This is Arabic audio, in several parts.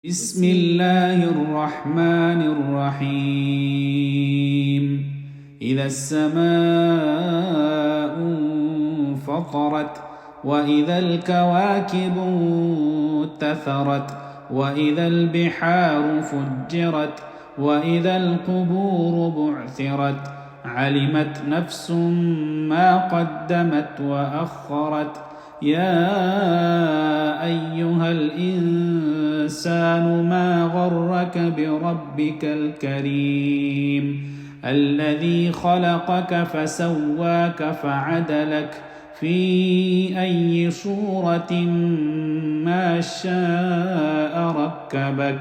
بسم الله الرحمن الرحيم إذا السماء انفطرت وإذا الكواكب انتثرت وإذا البحار فجرت وإذا القبور بعثرت علمت نفس ما قدمت وأخرت يا أيها الإنسان ما غرك بربك الكريم الذي خلقك فسواك فعدلك في أي صورة ما شاء ركبك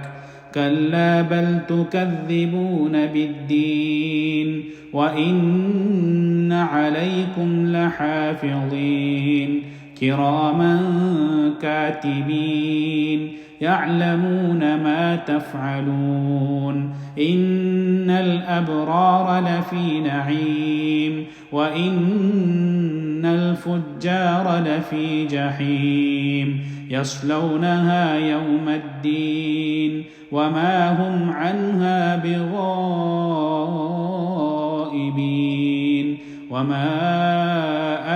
كلا بل تكذبون بالدين وإن عليكم لحافظين كراما كاتبين يعلمون ما تفعلون إن الأبرار لفي نعيم وإن الفجار لفي جحيم يصلونها يوم الدين وما هم عنها بغائبين وما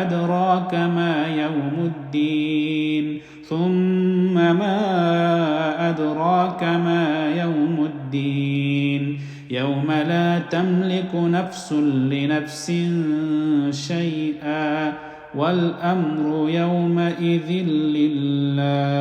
أدراك ما يوم الدين ثم ما أدراك ما يوم الدين يوم لا تملك نفس لنفس شيئا والأمر يومئذ لله.